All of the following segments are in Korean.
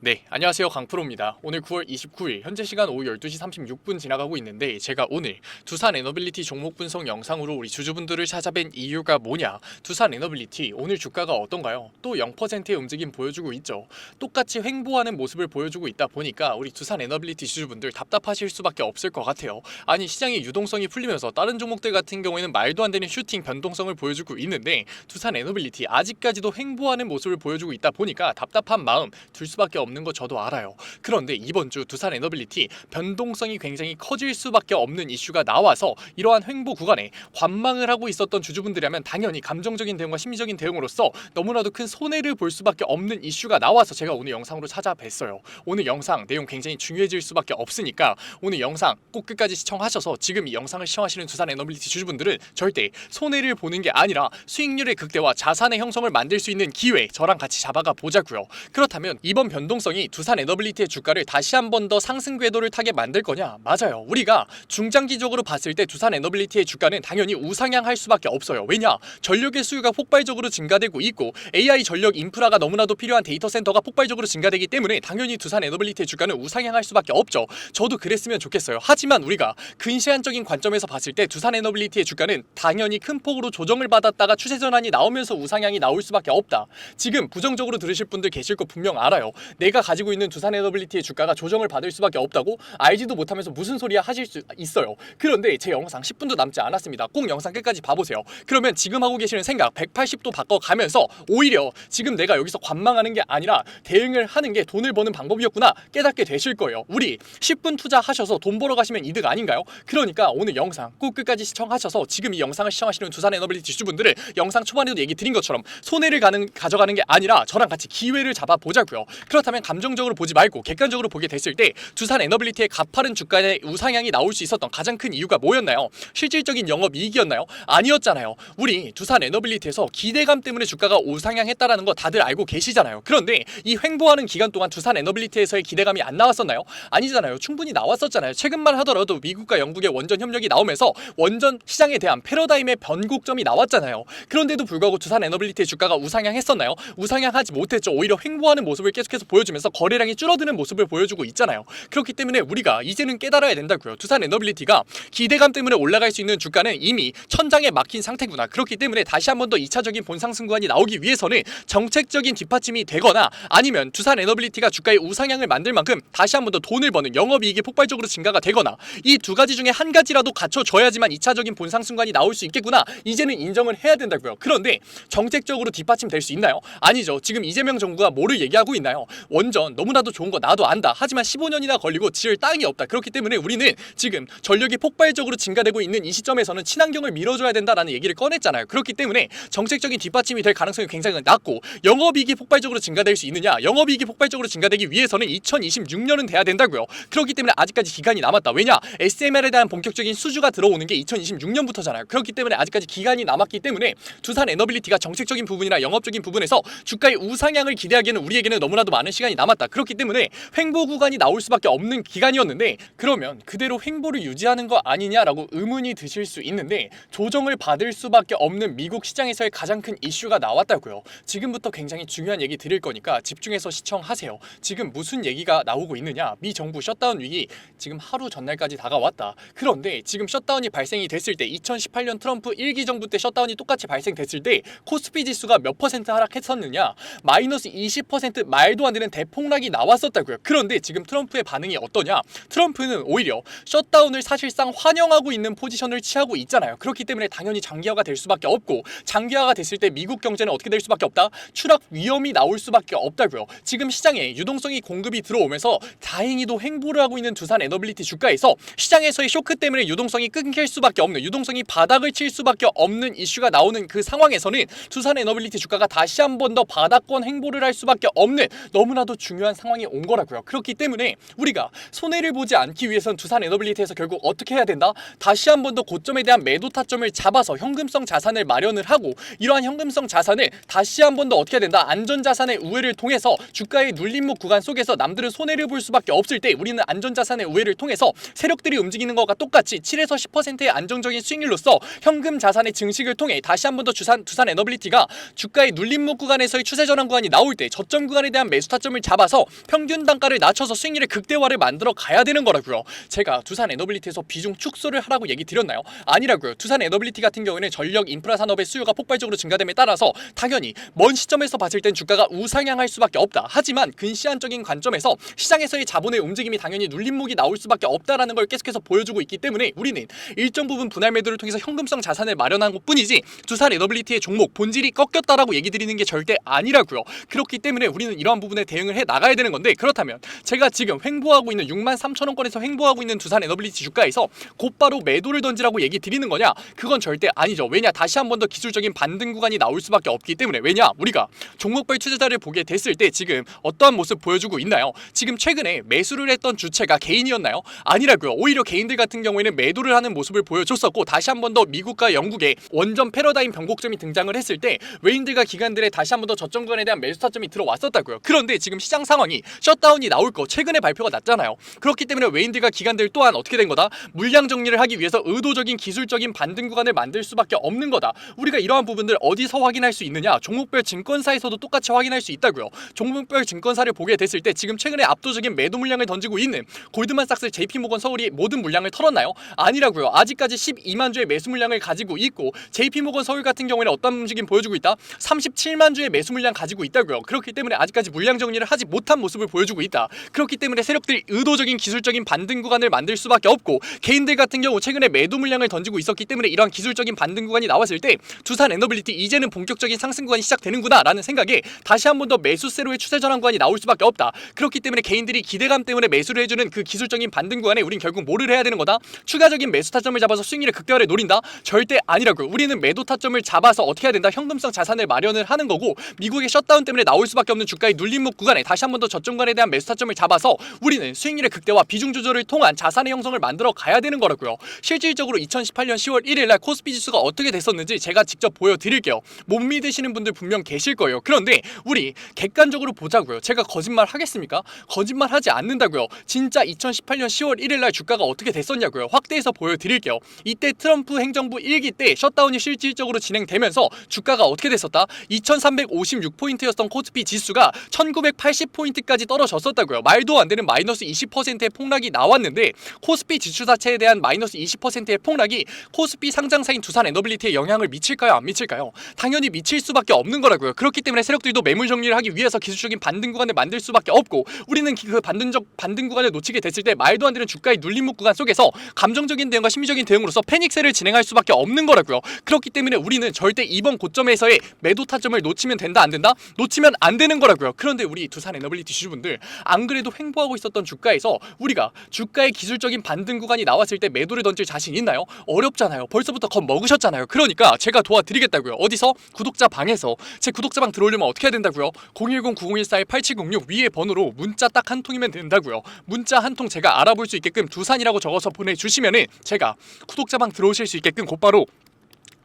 네, 안녕하세요. 강프로입니다. 오늘 9월 29일 현재 시간 오후 12시 36분 지나가고 있는데 제가 오늘 두산 에너빌리티 종목 분석 영상으로 우리 주주분들을 찾아뵌 이유가 뭐냐, 두산 에너빌리티 오늘 주가가 어떤가요? 또 0%의 움직임 보여주고 있죠. 똑같이 횡보하는 모습을 보여주고 있다 보니까 우리 두산 에너빌리티 주주분들 답답하실 수밖에 없을 것 같아요. 아니, 시장의 유동성이 풀리면서 다른 종목들 같은 경우에는 말도 안 되는 슈팅 변동성을 보여주고 있는데 두산 에너빌리티 아직까지도 횡보하는 모습을 보여주고 있다 보니까 답답한 마음 들 수밖에 없는 거 저도 알아요. 그런데 이번 주 두산 에너빌리티 변동성이 굉장히 커질 수밖에 없는 이슈가 나와서 이러한 횡보 구간에 관망을 하고 있었던 주주분들이라면 당연히 감정적인 대응과 심리적인 대응으로서 너무나도 큰 손해를 볼 수밖에 없는 이슈가 나와서 제가 오늘 영상으로 찾아뵀어요. 오늘 영상 내용 굉장히 중요해질 수밖에 없으니까 오늘 영상 꼭 끝까지 시청하셔서 지금 이 영상을 시청하시는 두산 에너빌리티 주주분들은 절대 손해를 보는 게 아니라 수익률의 극대화, 자산의 형성을 만들 수 있는 기회 저랑 같이 잡아가 보자고요. 그렇다면 이번 변동성이 두산 에너빌리티의 주가를 다시 한 번 더 상승 궤도를 타게 만들 거냐? 맞아요. 우리가 중장기적으로 봤을 때 두산 에너빌리티의 주가는 당연히 우상향할 수밖에 없어요. 왜냐? 전력의 수요가 폭발적으로 증가되고 있고 AI 전력 인프라가 너무나도 필요한 데이터 센터가 폭발적으로 증가되기 때문에 당연히 두산 에너빌리티의 주가는 우상향할 수밖에 없죠. 저도 그랬으면 좋겠어요. 하지만 우리가 근시안적인 관점에서 봤을 때 두산 에너빌리티의 주가는 당연히 큰 폭으로 조정을 받았다가 추세 전환이 나오면서 우상향이 나올 수밖에 없다. 지금 부정적으로 들으실 분들 계실 거 분명 알아요. 내가 가지고 있는 두산 에너빌리티의 주가가 조정을 받을 수밖에 없다고 알지도 못하면서 무슨 소리야 하실 수 있어요. 그런데 제 영상 10분도 남지 않았습니다. 꼭 영상 끝까지 봐보세요. 그러면 지금 하고 계시는 생각 180도 바꿔가면서 오히려 지금 내가 여기서 관망하는 게 아니라 대응을 하는 게 돈을 버는 방법이었구나 깨닫게 되실 거예요. 우리 10분 투자하셔서 돈 벌어 가시면 이득 아닌가요? 그러니까 오늘 영상 꼭 끝까지 시청하셔서 지금 이 영상을 시청하시는 두산 에너빌리티 주주분들은 영상 초반에도 얘기 드린 것처럼 손해를 가져가는 게 아니라 저랑 같이 기회를 잡아보자고요. 그렇다면 감정적으로 보지 말고 객관적으로 보게 됐을 때 두산 에너빌리티의 가파른 주가의 우상향이 나올 수 있었던 가장 큰 이유가 뭐였나요? 실질적인 영업이익이었나요? 아니었잖아요. 우리 두산 에너빌리티에서 기대감 때문에 주가가 우상향했다라는 거 다들 알고 계시잖아요. 그런데 이 횡보하는 기간 동안 두산 에너빌리티에서의 기대감이 안 나왔었나요? 아니잖아요. 충분히 나왔었잖아요. 최근만 하더라도 미국과 영국의 원전 협력이 나오면서 원전 시장에 대한 패러다임의 변곡점이 나왔잖아요. 그런데도 불구하고 두산 에너빌리티의 주가가 우상향했었나요? 우상향하지 못했죠. 오히려 횡보하는 모습을 계속해서 보여주면서 거래량이 줄어드는 모습을 보여주고 있잖아요. 그렇기 때문에 우리가 이제는 깨달아야 된다고요. 두산 에너빌리티가 기대감 때문에 올라갈 수 있는 주가는 이미 천장에 막힌 상태구나. 그렇기 때문에 다시 한 번 더 2차적인 본상승 구간이 나오기 위해서는 정책적인 뒷받침이 되거나 아니면 두산 에너빌리티가 주가의 우상향을 만들 만큼 다시 한 번 더 돈을 버는 영업이익이 폭발적으로 증가가 되거나 이 두 가지 중에 한 가지라도 갖춰져야지만 2차적인 본상승 구간이 나올 수 있겠구나. 이제는 인정을 해야 된다고요. 그런데 정책적으로 뒷받침 될 수 있나요? 아니죠. 지금 이재명 정부가 뭐를 얘기하고 있나요? 원전 너무나도 좋은 거 나도 안다. 하지만 15년이나 걸리고 지을 땅이 없다. 그렇기 때문에 우리는 지금 전력이 폭발적으로 증가되고 있는 이 시점에서는 친환경을 밀어줘야 된다라는 얘기를 꺼냈잖아요. 그렇기 때문에 정책적인 뒷받침이 될 가능성이 굉장히 낮고 영업이익이 폭발적으로 증가될 수 있느냐? 영업이익이 폭발적으로 증가되기 위해서는 2026년은 돼야 된다고요. 그렇기 때문에 아직까지 기간이 남았다. 왜냐? SMR에 대한 본격적인 수주가 들어오는 게 2026년부터잖아요. 그렇기 때문에 아직까지 기간이 남았기 때문에 두산 에너빌리티가 정책적인 부분이나 영업적인 부분에서 주가의 우상향을 기대하기에는 우리에게는 너무나도 많은 시간이 남았다. 그렇기 때문에 횡보 구간이 나올 수밖에 없는 기간이었는데 그러면 그대로 횡보를 유지하는 거 아니냐라고 의문이 드실 수 있는데 조정을 받을 수밖에 없는 미국 시장에서의 가장 큰 이슈가 나왔다고요. 지금부터 굉장히 중요한 얘기 드릴 거니까 집중해서 시청하세요. 지금 무슨 얘기가 나오고 있느냐? 미 정부 셧다운 위기 지금 하루 전날까지 다가왔다. 그런데 지금 셧다운이 발생이 됐을 때 2018년 트럼프 1기 정부 때 셧다운이 똑같이 발생됐을 때 코스피 지수가 몇 퍼센트 하락했었느냐? 마이너스 20% 말도 안 되는 대폭락이 나왔었다고요. 그런데 지금 트럼프의 반응이 어떠냐? 트럼프는 오히려 셧다운을 사실상 환영하고 있는 포지션을 취하고 있잖아요. 그렇기 때문에 당연히 장기화가 될 수밖에 없고 장기화가 됐을 때 미국 경제는 어떻게 될 수밖에 없다? 추락 위험이 나올 수밖에 없다고요. 지금 시장에 유동성이 공급이 들어오면서 다행히도 횡보를 하고 있는 두산 에너빌리티 주가에서 시장에서의 쇼크 때문에 유동성이 끊길 수밖에 없는, 유동성이 바닥을 칠 수밖에 없는 이슈가 나오는 그 상황에서는 두산 에너빌리티 주가가 다시 한 번 더 바닥권 횡보를 할 수밖에 없는 너무나도 중요한 상황이 온 거라고요. 그렇기 때문에 우리가 손해를 보지 않기 위해선 두산 에너빌리티에서 결국 어떻게 해야 된다? 다시 한 번 더 고점에 대한 매도 타점을 잡아서 현금성 자산을 마련을 하고 이러한 현금성 자산을 다시 한 번 더 어떻게 해야 된다? 안전자산의 우회를 통해서 주가의 눌림목 구간 속에서 남들은 손해를 볼 수밖에 없을 때 우리는 안전자산의 우회를 통해서 세력들이 움직이는 것과 똑같이 7에서 10%의 안정적인 수익률로서 현금 자산의 증식을 통해 다시 한 번 더 두산 에너빌리티가 주가의 눌림목 구간에서의 추세 전환 구간이 나올 때 저점 구간에 대한 매수 타점을 타점을 잡아서 평균 단가를 낮춰서 수익률의 극대화를 만들어 가야 되는 거라고요. 제가 두산 에너빌리티에서 비중 축소를 하라고 얘기 드렸나요? 아니라고요. 두산 에너빌리티 같은 경우에는 전력 인프라 산업의 수요가 폭발적으로 증가됨에 따라서 당연히 먼 시점에서 봤을 땐 주가가 우상향할 수밖에 없다. 하지만 근시안적인 관점에서 시장에서의 자본의 움직임이 당연히 눌림목이 나올 수밖에 없다라는 걸 계속해서 보여주고 있기 때문에 우리는 일정 부분 분할 매도를 통해서 현금성 자산을 마련한 것뿐이지 두산 에너빌리티의 종목 본질이 꺾였다라고 얘기 드리는 게 절대 아니라고요. 그렇기 때문에 우리는 이러한 부분에 대응을 해 나가야 되는 건데, 그렇다면 제가 지금 횡보하고 있는 63,000원권에서 횡보하고 있는 두산 에너빌리티 주가에서 곧바로 매도를 던지라고 얘기 드리는 거냐? 그건 절대 아니죠. 왜냐? 다시 한 번 더 기술적인 반등 구간이 나올 수밖에 없기 때문에. 왜냐? 우리가 종목별 투자자를 보게 됐을 때 지금 어떠한 모습 보여주고 있나요? 지금 최근에 매수를 했던 주체가 개인이었나요? 아니라고요. 오히려 개인들 같은 경우에는 매도를 하는 모습을 보여줬었고, 다시 한 번 더 미국과 영국의 원전 패러다임 변곡점이 등장을 했을 때 외인들과 기관들의 다시 한 번 더 저점 구간에 대한 매수 타점이 들어왔었다고요. 그런데 지금 시장 상황이 셧다운이 나올 거 최근에 발표가 났잖아요. 그렇기 때문에 외인들과 기관들 또한 어떻게 된 거다? 물량 정리를 하기 위해서 의도적인 기술적인 반등 구간을 만들 수밖에 없는 거다. 우리가 이러한 부분들 어디서 확인할 수 있느냐? 종목별 증권사에서도 똑같이 확인할 수 있다고요. 종목별 증권사를 보게 됐을 때 지금 최근에 압도적인 매도 물량을 던지고 있는 골드만삭스, JP모건 서울이 모든 물량을 털었나요? 아니라고요. 아직까지 12만 주의 매수 물량을 가지고 있고, JP모건 서울 같은 경우에는 어떤 움직임 보여주고 있다? 37만 주의 매수 물량 가지고 있다고요. 그렇기 때문에 아직까지 물량 정리를 하지 못한 모습을 보여주고 있다. 그렇기 때문에 세력들이 의도적인 기술적인 반등 구간을 만들 수밖에 없고, 개인들 같은 경우 최근에 매도 물량을 던지고 있었기 때문에 이러한 기술적인 반등 구간이 나왔을 때 두산 에너빌리티 이제는 본격적인 상승 구간이 시작되는구나 라는 생각에 다시 한 번 더 매수세로의 추세 전환 구간이 나올 수밖에 없다. 그렇기 때문에 개인들이 기대감 때문에 매수를 해주는 그 기술적인 반등 구간에 우린 결국 뭐를 해야 되는 거다? 추가적인 매수 타점을 잡아서 수익률의 극대화를 노린다? 절대 아니라고요. 우리는 매도 타점을 잡아서 어떻게 해야 된다? 현금성 자산을 마련을 하는 거고, 미국의 셧다운 때문에 나올 수밖에 없는 주가의 눌림목 구간에 다시 한 번 더 저점 구간에 대한 매수 타점을 잡아서 우리는 수익률의 극대화, 비중 조절을 통한 자산의 형성을 만들어 가야 되는 거라고요. 실질적으로 2018년 10월 1일 날 코스피 지수가 어떻게 됐었는지 제가 직접 보여드릴게요. 못 믿으시는 분들 분명 계실 거예요. 그런데 우리 객관적으로 보자고요. 제가 거짓말 하겠습니까? 거짓말 하지 않는다고요. 진짜 2018년 10월 1일 날 주가가 어떻게 됐었냐고요. 확대해서 보여드릴게요. 이때 트럼프 행정부 1기 때 셧다운이 실질적으로 진행되면서 주가가 어떻게 됐었다? 2356포인트였던 코스피 지수가 1980포인트까지 떨어졌었다고요. 말도 안 되는 마이너스 20%의 폭락이 나왔는데, 코스피 지수 자체에 대한 마이너스 20%의 폭락이 코스피 상장사인 두산 에너빌리티에 영향을 미칠까요? 안 미칠까요? 당연히 미칠 수밖에 없는 거라고요. 그렇기 때문에 세력들도 매물 정리를 하기 위해서 기술적인 반등 구간을 만들 수밖에 없고, 우리는 그 반등 구간을 놓치게 됐을 때 말도 안 되는 주가의 눌림목 구간 속에서 감정적인 대응과 심리적인 대응으로서 패닉세를 진행할 수밖에 없는 거라고요. 그렇기 때문에 우리는 절대 이번 고점에서의 매도 타점을 놓치면 된다 안 된다? 놓치면 안 되는 거라고요. 그런데 우리 두산 에너빌리티 주주분들, 안 그래도 횡보하고 있었던 주가에서 우리가 주가의 기술적인 반등 구간이 나왔을 때 매도를 던질 자신 있나요? 어렵잖아요. 벌써부터 겁먹으셨잖아요. 그러니까 제가 도와드리겠다고요. 어디서? 구독자 방에서. 제 구독자 방 들어오려면 어떻게 해야 된다고요? 010-9014-8706 위에 번호로 문자 딱 한 통이면 된다고요. 문자 한 통 제가 알아볼 수 있게끔 두산이라고 적어서 보내주시면은 제가 구독자 방 들어오실 수 있게끔 곧바로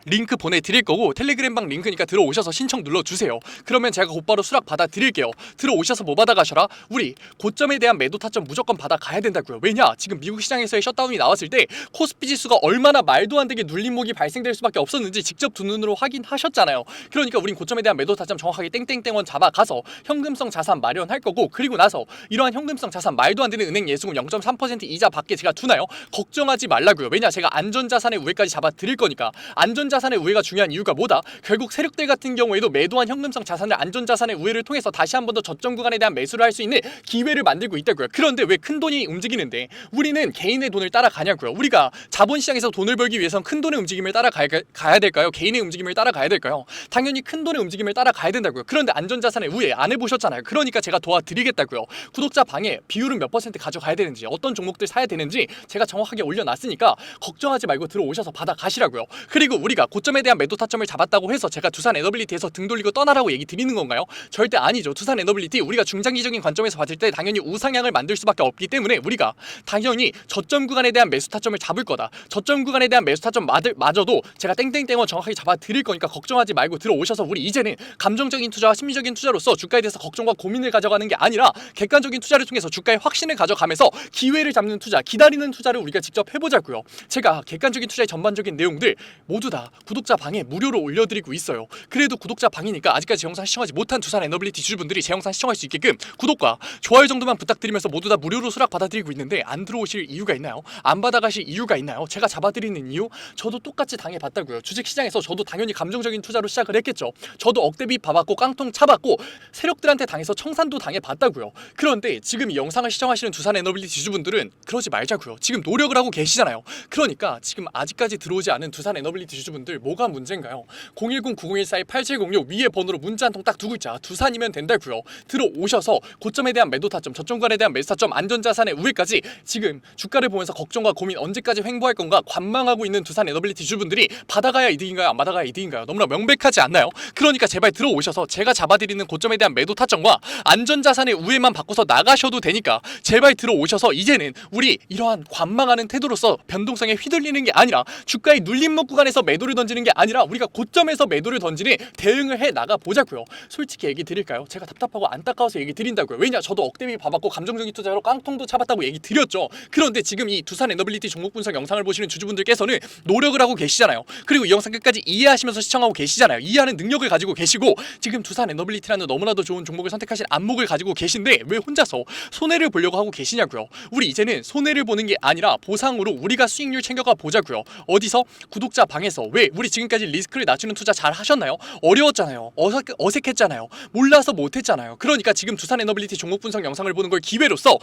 링크 보내드릴 거고, 텔레그램방 링크니까 들어오셔서 신청 눌러주세요. 그러면 제가 곧바로 수락 받아드릴게요. 들어오셔서 뭐 받아가셔라? 우리 고점에 대한 매도 타점 무조건 받아가야 된다고요. 왜냐? 지금 미국 시장에서의 셧다운이 나왔을 때 코스피 지수가 얼마나 말도 안 되게 눌림목이 발생될 수밖에 없었는지 직접 두 눈으로 확인하셨잖아요. 그러니까 우린 고점에 대한 매도 타점 정확하게 땡땡땡원 잡아가서 현금성 자산 마련할 거고, 그리고 나서 이러한 현금성 자산, 말도 안 되는 은행 예수금 0.3% 이자 밖에 제가 두나요? 걱정하지 말라고요. 왜냐? 제가 안전자산의 우회까지 잡아드릴 거니까. 안전자산의 우회가 중요한 이유가 뭐다? 결국 세력들 같은 경우에도 매도한 현금성 자산을 안전자산의 우회를 통해서 다시 한 번 더 저점 구간에 대한 매수를 할 수 있는 기회를 만들고 있다고요. 그런데 왜 큰 돈이 움직이는데 우리는 개인의 돈을 따라가냐고요. 우리가 자본시장에서 돈을 벌기 위해선 큰 돈의 움직임을 따라가야 될까요? 개인의 움직임을 따라가야 될까요? 당연히 큰 돈의 움직임을 따라가야 된다고요. 그런데 안전자산의 우회 안 해보셨잖아요. 그러니까 제가 도와드리겠다고요. 구독자 방에 비율은 몇 퍼센트 가져가야 되는지, 어떤 종목들 사야 되는지 제가 정확하게 올려놨으니까 걱정하지 말고 들어오셔서 받아가시라고요. 그리고 우리가 고점에 대한 매도 타점을 잡았다고 해서 제가 두산 에너빌리티에서 등 돌리고 떠나라고 얘기 드리는 건가요? 절대 아니죠. 두산 에너빌리티 우리가 중장기적인 관점에서 봤을 때 당연히 우상향을 만들 수밖에 없기 때문에 우리가 당연히 저점 구간에 대한 매수 타점을 잡을 거다. 저점 구간에 대한 매수 타점 마저도 제가 땡땡땡원 정확하게 잡아 드릴 거니까 걱정하지 말고 들어오셔서 우리 이제는 감정적인 투자와 심리적인 투자로서 주가에 대해서 걱정과 고민을 가져가는 게 아니라 객관적인 투자를 통해서 주가의 확신을 가져가면서 기회를 잡는 투자, 기다리는 투자를 우리가 직접 해보자고요. 제가 객관적인 투자의 전반적인 내용들 모두 다 제가 구독자 방에 무료로 올려드리고 있어요. 그래도 구독자 방이니까 아직까지 제 영상 시청하지 못한 두산 에너빌리티 주주분들이 제 영상 시청할 수 있게끔 구독과 좋아요 정도만 부탁드리면서 모두 다 무료로 수락 받아드리고 있는데 안 들어오실 이유가 있나요? 안 받아가실 이유가 있나요? 제가 잡아드리는 이유? 저도 똑같이 당해봤다고요. 주식시장에서 저도 당연히 감정적인 투자로 시작을 했겠죠. 저도 억대비 봐봤고 깡통 차봤고 세력들한테 당해서 청산도 당해봤다고요. 그런데 지금 이 영상을 시청하시는 두산 에너빌리티 주주분들은 그러지 말자고요. 지금 노력을 하고 계시잖아요. 그러니까 지금 아직까지 들어오지 않은 두산 에너빌리티 주주분들 뭐가 문제인가요? 010-9014-8706 위에 번호로 문자 한 통 딱 두 글자 두산이면 된다고요. 들어오셔서 고점에 대한 매도 타점, 저점간에 대한 매수 타점, 안전자산의 우회까지 지금 주가를 보면서 걱정과 고민 언제까지 횡보할 건가 관망하고 있는 두산 에너빌리티 주주분들이 받아가야 이득인가요? 안 받아가야 이득인가요? 너무나 명백하지 않나요? 그러니까 제발 들어오셔서 제가 잡아드리는 고점에 대한 매도 타점과 안전자산의 우회만 바꿔서 나가셔도 되니까 제발 들어오셔서 이제는 우리 이러한 관망하는 태도로서 변동성에 휘둘리는 게 아니라 주가의 눌림목 구간에서 매도를 던지는 게 아니라 우리가 고점에서 매도를 던지는 대응을 해 나가 보자고요. 솔직히 얘기 드릴까요? 제가 답답하고 안타까워서 얘기 드린다고요. 왜냐? 저도 억대비 봐봤고 감정적인 투자로 깡통도 차봤다고 얘기 드렸죠. 그런데 지금 이 두산 에너빌리티 종목 분석 영상을 보시는 주주분들께서는 노력을 하고 계시잖아요. 그리고 이 영상 끝까지 이해하시면서 시청하고 계시잖아요. 이해하는 능력을 가지고 계시고 지금 두산 에너빌리티라는 너무나도 좋은 종목을 선택하신 안목을 가지고 계신데 왜 혼자서 손해를 보려고 하고 계시냐고요. 우리 이제는 손해를 보는 게 아니라 보상으로 우리가 수익률 챙겨가 보자고요. 어디서? 구독자 방에서. 왜? 우리 지금까지 리스크를 낮추는 투자 잘 하셨나요? 어려웠잖아요. 어색했잖아요. 몰라서 못했잖아요. 그러니까 지금 두산 에너빌리티 종목 분석 영상을 보는 걸 기회로써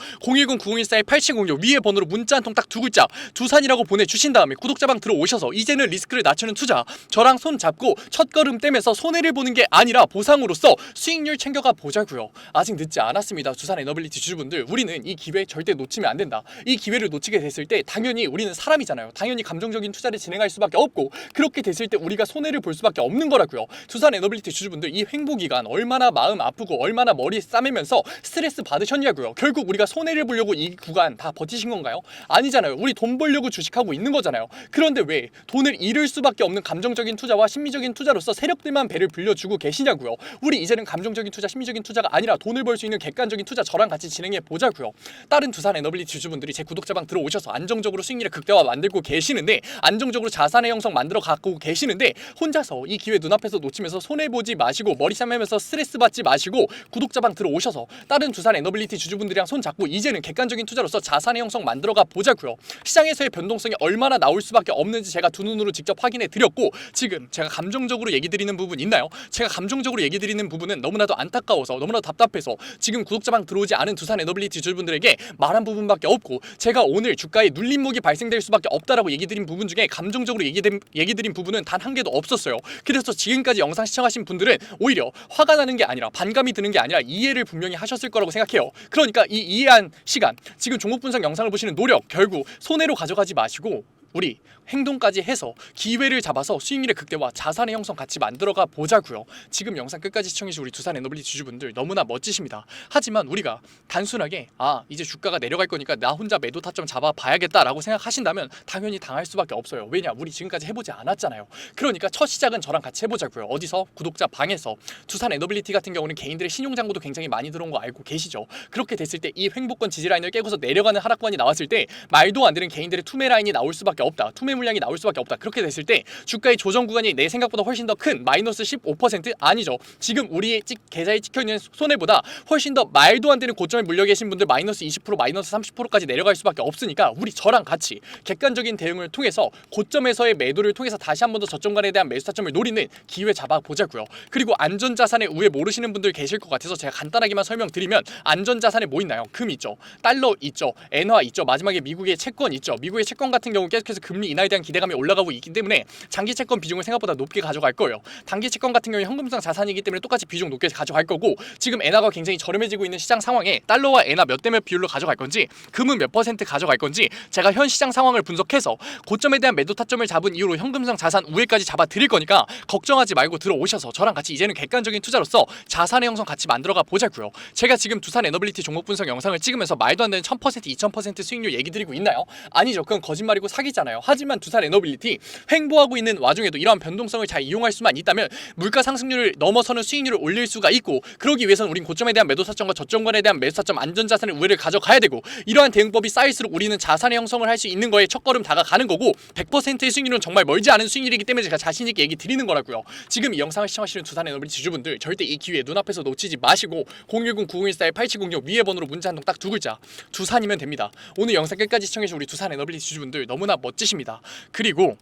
010-9014-8706 위에 번호로 문자 한 통 딱 두 글자 두산이라고 보내주신 다음에 구독자 방 들어오셔서 이제는 리스크를 낮추는 투자 저랑 손 잡고 첫걸음 떼면서 손해를 보는 게 아니라 보상으로서 수익률 챙겨가 보자고요. 아직 늦지 않았습니다. 두산 에너빌리티 주주분들 우리는 이 기회 절대 놓치면 안 된다. 이 기회를 놓치게 됐을 때 당연히 우리는 사람이잖아요. 당연히 감정적인 투자를 진행할 수밖에 없고 그렇게 됐을 때 우리가 손해를 볼 수밖에 없는 거라고요. 두산 에너빌리티 주주분들 이 횡보 기간 얼마나 마음 아프고 얼마나 머리 싸매면서 스트레스 받으셨냐고요. 결국 우리가 손해를 보려고 이 구간 다 버티신 건가요? 아니잖아요. 우리 돈 벌려고 주식하고 있는 거잖아요. 그런데 왜 돈을 잃을 수밖에 없는 감정적인 투자와 심리적인 투자로서 세력들만 배를 불려주고 계시냐고요. 우리 이제는 감정적인 투자, 심리적인 투자가 아니라 돈을 벌 수 있는 객관적인 투자 저랑 같이 진행해 보자고요. 다른 두산 에너빌리티 주주분들이 제 구독자방 들어오셔서 안정적으로 수익률의 극대화 만들고 계시는데 안정적으로 자산의 형성 만들어 갖고 계시는데 혼자서 이 기회 눈앞에서 놓치면서 손해보지 마시고 머리 싸매면서 스트레스 받지 마시고 구독자방 들어오셔서 다른 두산 에너빌리티 주주분들이랑 손잡고 이제는 객관적인 투자로서 자산의 형성 만들어가 보자고요. 시장에서의 변동성이 얼마나 나올 수밖에 없는지 제가 두 눈으로 직접 확인해 드렸고 지금 제가 감정적으로 얘기 드리는 부분 있나요? 제가 감정적으로 얘기 드리는 부분은 너무나도 안타까워서 너무나도 답답해서 지금 구독자방 들어오지 않은 두산 에너빌리티 주주분들에게 말한 부분밖에 없고 제가 오늘 주가에 눌림목이 발생될 수밖에 없다라고 얘기 드린 부분 중에 감정적으로 얘기 드린 부분은 단 한 개도 없었어요. 그래서 지금까지 영상 시청하신 분들은 오히려 화가 나는 게 아니라 반감이 드는 게 아니라 이해를 분명히 하셨을 거라고 생각해요. 그러니까 이 이해한 시간 지금 종목 분석 영상을 보시는 노력 결국 손해로 가져가지 마시고 우리 행동까지 해서 기회를 잡아서 수익률의 극대화 자산의 형성 같이 만들어가 보자고요. 지금 영상 끝까지 시청해주신 우리 두산 에너빌리티 주주분들 너무나 멋지십니다. 하지만 우리가 단순하게 이제 주가가 내려갈 거니까 나 혼자 매도 타점 잡아봐야겠다라고 생각하신다면 당연히 당할 수밖에 없어요. 왜냐? 우리 지금까지 해보지 않았잖아요. 그러니까 첫 시작은 저랑 같이 해보자고요. 어디서? 구독자 방에서. 두산 에너빌리티 같은 경우는 개인들의 신용장고도 굉장히 많이 들어온 거 알고 계시죠? 그렇게 됐을 때 이 횡보권 지지라인을 깨고서 내려가는 하락권이 나왔을 때 말도 안 되는 개인들의 투매 라인이 나올 수밖에 없다. 투매 물량이 나올 수밖에 없다. 그렇게 됐을 때 주가의 조정 구간이 내 생각보다 훨씬 더 큰 마이너스 15% 아니죠. 지금 우리의 계좌에 찍혀있는 손해보다 훨씬 더 말도 안 되는 고점에 물려 계신 분들 마이너스 20% 마이너스 30%까지 내려갈 수밖에 없으니까 우리 저랑 같이 객관적인 대응을 통해서 고점에서의 매도를 통해서 다시 한 번 더 저점간에 대한 매수 타점을 노리는 기회 잡아보자고요. 그리고 안전자산의 우회 모르시는 분들 계실 것 같아서 제가 간단하게만 설명드리면 안전자산에 뭐 있나요? 금 있죠. 달러 있죠. 엔화 있죠. 마지막에 미국의 채권 있죠. 미국의 채권 같은 경우 계속해서 금리 인하에 대한 기대감이 올라가고 있기 때문에 장기 채권 비중을 생각보다 높게 가져갈 거예요. 단기 채권 같은 경우 현금성 자산이기 때문에 똑같이 비중 높게 가져갈 거고 지금 엔화가 굉장히 저렴해지고 있는 시장 상황에 달러와 엔화 몇 대 몇 비율로 가져갈 건지 금은 몇 퍼센트 가져갈 건지 제가 현 시장 상황을 분석해서 고점에 대한 매도 타점을 잡은 이후로 현금성 자산 우회까지 잡아 드릴 거니까 걱정하지 말고 들어오셔서 저랑 같이 이제는 객관적인 투자로서 자산의 형성 같이 만들어가 보자고요. 제가 지금 두산 에너빌리티 종목 분석 영상을 찍으면서 말도 안 되는 1000% 2000% 수익률 얘기 드리고 있나요? 아니죠. 그건 거짓말이고 사기잖아요. 하잖아요. 하지만 두산에너빌리티 횡보하고 있는 와중에도 이러한 변동성을 잘 이용할 수만 있다면 물가 상승률을 넘어서는 수익률을 올릴 수가 있고, 그러기 위해서는 우린 고점에 대한 매도 타점과 저점권에 대한 매수 타점, 안전자산의 우회를 가져가야 되고, 이러한 대응법이 쌓일수록 우리는 자산의 형성을 할 수 있는 거에 첫걸음 다가가는 거고, 100%의 수익률은 정말 멀지 않은 수익률이기 때문에 제가 자신있게 얘기 드리는 거라고요. 지금 이 영상을 시청하시는 두산에너빌리티 주주분들, 절대 이 기회 눈앞에서 놓치지 마시고 010-9014-8706 위에 번호로 문자 한 통 딱 두 글자 두산이면 됩니다. 오늘 영상 끝까지 시청해주신 우리 두산에너빌리티 주주분들 너무나 멋지십니다. 그리고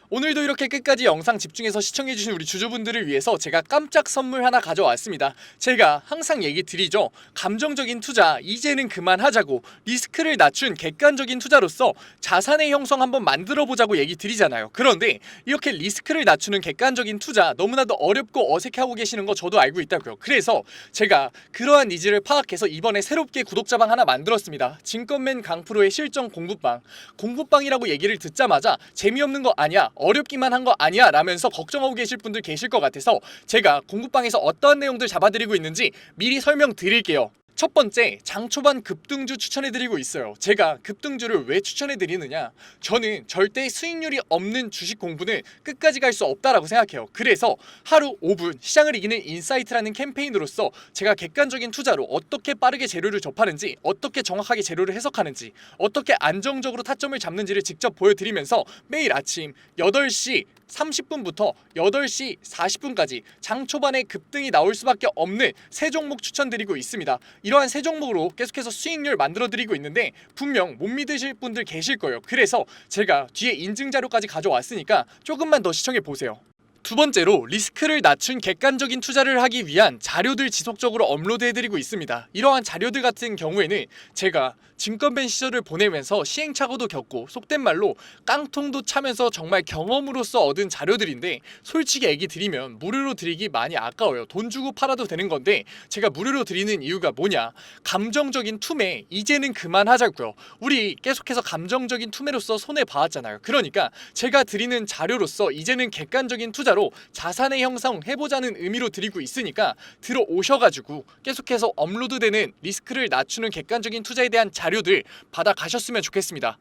오늘도 이렇게 끝까지 영상 집중해서 시청해주신 우리 주주분들을 위해서 제가 깜짝 선물 하나 가져왔습니다. 제가 항상 얘기 드리죠. 감정적인 투자 이제는 그만하자고, 리스크를 낮춘 객관적인 투자로서 자산의 형성 한번 만들어보자고 얘기 드리잖아요. 그런데 이렇게 리스크를 낮추는 객관적인 투자 너무나도 어렵고 어색해하고 계시는 거 저도 알고 있다고요. 그래서 제가 그러한 니즈를 파악해서 이번에 새롭게 구독자방 하나 만들었습니다. 증권맨 강프로의 실전 공부방. 공부방이라고 얘기를 듣자마자 재미없는 거 아니야, 어렵기만 한 거 아니야 라면서 걱정하고 계실 분들 계실 것 같아서 제가 공부방에서 어떠한 내용들 잡아드리고 있는지 미리 설명드릴게요. 첫 번째, 장 초반 급등주 추천해드리고 있어요. 제가 급등주를 왜 추천해드리느냐, 저는 절대 수익률이 없는 주식 공부는 끝까지 갈 수 없다라고 생각해요. 그래서 하루 5분 시장을 이기는 인사이트라는 캠페인으로서 제가 객관적인 투자로 어떻게 빠르게 재료를 접하는지, 어떻게 정확하게 재료를 해석하는지, 어떻게 안정적으로 타점을 잡는지를 직접 보여드리면서 매일 아침 8시 30분부터 8시 40분까지 장 초반에 급등이 나올 수밖에 없는 세 종목 추천드리고 있습니다. 이러한 세 종목으로 계속해서 수익률 만들어드리고 있는데 분명 못 믿으실 분들 계실 거예요. 그래서 제가 뒤에 인증 자료까지 가져왔으니까 조금만 더 시청해보세요. 두 번째로, 리스크를 낮춘 객관적인 투자를 하기 위한 자료들 지속적으로 업로드해드리고 있습니다. 이러한 자료들 같은 경우에는 제가 증권밴 시절을 보내면서 시행착오도 겪고 속된 말로 깡통도 차면서 정말 경험으로서 얻은 자료들인데, 솔직히 얘기 드리면 무료로 드리기 많이 아까워요. 돈 주고 팔아도 되는 건데 제가 무료로 드리는 이유가 뭐냐, 감정적인 투매 이제는 그만하자고요. 우리 계속해서 감정적인 투매로서 손해봐왔잖아요. 그러니까 제가 드리는 자료로서 이제는 객관적인 투자로 자산의 형성 해보자는 의미로 드리고 있으니까 들어오셔가지고 계속해서 업로드되는 리스크를 낮추는 객관적인 투자에 대한 자료들 받아가셨으면 좋겠습니다.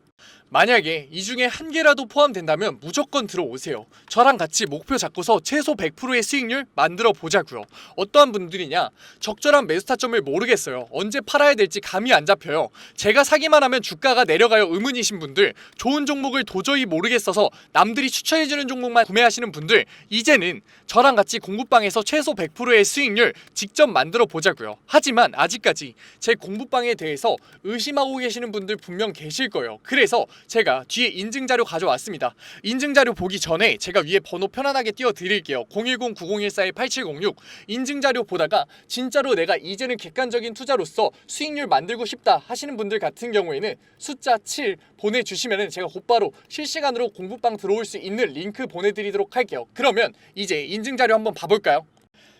만약에 이 중에 한 개라도 포함된다면 무조건 들어오세요. 저랑 같이 목표 잡고서 최소 100%의 수익률 만들어 보자고요. 어떠한 분들이냐, 적절한 매수 타점을 모르겠어요. 언제 팔아야 될지 감이 안 잡혀요. 제가 사기만 하면 주가가 내려가요 의문이신 분들, 좋은 종목을 도저히 모르겠어서 남들이 추천해주는 종목만 구매하시는 분들, 이제는 저랑 같이 공부방에서 최소 100%의 수익률 직접 만들어 보자고요. 하지만 아직까지 제 공부방에 대해서 의심하고 계시는 분들 분명 계실 거예요. 그래서 제가 뒤에 인증자료 가져왔습니다. 인증자료 보기 전에 제가 위에 번호 편안하게 띄워드릴게요. 010-9014-8706 인증자료 보다가 진짜로 내가 이제는 객관적인 투자로서 수익률 만들고 싶다 하시는 분들 같은 경우에는 숫자 7 보내주시면 제가 곧바로 실시간으로 공부방 들어올 수 있는 링크 보내드리도록 할게요. 그러면 이제 인증자료 한번 봐볼까요?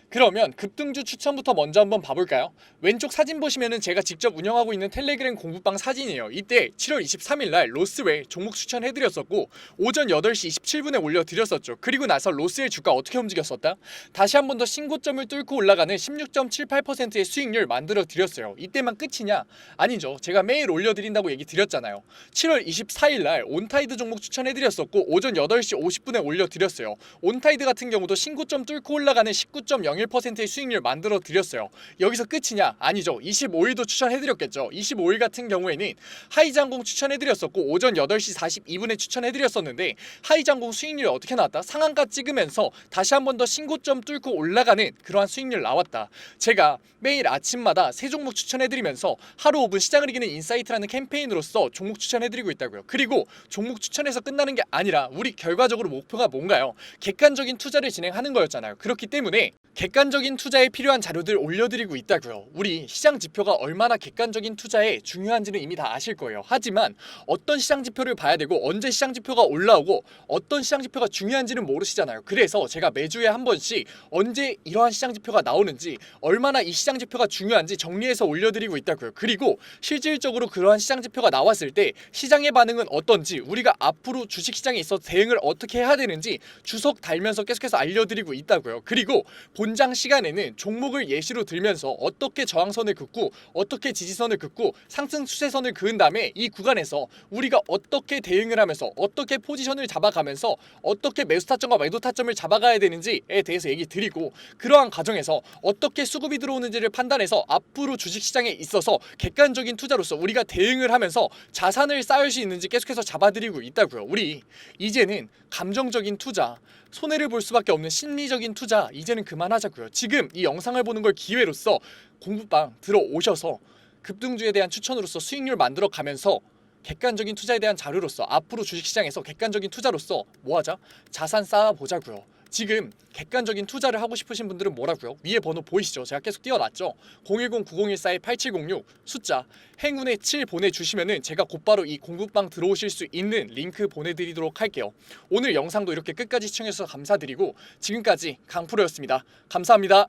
그러면 급등주 추천부터 먼저 한번 봐볼까요? 왼쪽 사진 보시면은 제가 직접 운영하고 있는 텔레그램 공부방 사진이에요. 이때 7월 23일날 로스웰 종목 추천해드렸었고 오전 8시 27분에 올려드렸었죠. 그리고 나서 로스웰 주가 어떻게 움직였었다? 다시 한 번 더 신고점을 뚫고 올라가는 16.78%의 수익률 만들어드렸어요. 이때만 끝이냐? 아니죠. 제가 매일 올려드린다고 얘기 드렸잖아요. 7월 24일날 온타이드 종목 추천해드렸었고 오전 8시 50분에 올려드렸어요. 온타이드 같은 경우도 신고점 뚫고 올라가는 19.01%의 수익률 만들어 드렸어요. 여기서 끝이냐? 아니죠. 25일도 추천해드렸겠죠. 25일 같은 경우에는 하이장공 추천해드렸었고 오전 8시 42분에 추천해드렸었는데 하이장공 수익률이 어떻게 나왔다? 상한가 찍으면서 다시 한 번 더 신고점 뚫고 올라가는 그러한 수익률 나왔다. 제가 매일 아침마다 세 종목 추천해드리면서 하루 5분 시장을 이기는 인사이트라는 캠페인으로서 종목 추천해드리고 있다고요. 그리고 종목 추천해서 끝나는 게 아니라 우리 결과적으로 목표가 뭔가요? 객관적인 투자를 진행하는 거였잖아요. 그렇기 때문에 객관적인 투자에 필요한 자료들 올려드리고 있다고요. 우리 시장 지표가 얼마나 객관적인 투자에 중요한지는 이미 다 아실 거예요. 하지만 어떤 시장 지표를 봐야 되고 언제 시장 지표가 올라오고 어떤 시장 지표가 중요한지는 모르시잖아요. 그래서 제가 매주에 한 번씩 언제 이러한 시장 지표가 나오는지, 얼마나 이 시장 지표가 중요한지 정리해서 올려드리고 있다고요. 그리고 실질적으로 그러한 시장 지표가 나왔을 때 시장의 반응은 어떤지, 우리가 앞으로 주식시장에 있어 대응을 어떻게 해야 되는지 주석 달면서 계속해서 알려드리고 있다고요. 그리고 본장 연장 시간에는 종목을 예시로 들면서 어떻게 저항선을 긋고 어떻게 지지선을 긋고 상승 추세선을 그은 다음에 이 구간에서 우리가 어떻게 대응을 하면서 어떻게 포지션을 잡아가면서 어떻게 매수 타점과 매도 타점을 잡아가야 되는지에 대해서 얘기 드리고, 그러한 과정에서 어떻게 수급이 들어오는지를 판단해서 앞으로 주식시장에 있어서 객관적인 투자로서 우리가 대응을 하면서 자산을 쌓을 수 있는지 계속해서 잡아드리고 있다고요. 우리 이제는 감정적인 투자, 손해를 볼 수밖에 없는 심리적인 투자 이제는 그만하자고요. 지금 이 영상을 보는 걸 기회로서 공부방 들어오셔서 급등주에 대한 추천으로서 수익률 만들어 가면서 객관적인 투자에 대한 자료로서 앞으로 주식시장에서 객관적인 투자로서 뭐하자? 자산 쌓아보자고요. 지금 객관적인 투자를 하고 싶으신 분들은 뭐라고요? 위에 번호 보이시죠? 제가 계속 띄워놨죠? 010-9014-8706 숫자 행운의 7 보내주시면은 제가 곧바로 이 공부방 들어오실 수 있는 링크 보내드리도록 할게요. 오늘 영상도 이렇게 끝까지 시청해주셔서 감사드리고 지금까지 강프로였습니다. 감사합니다.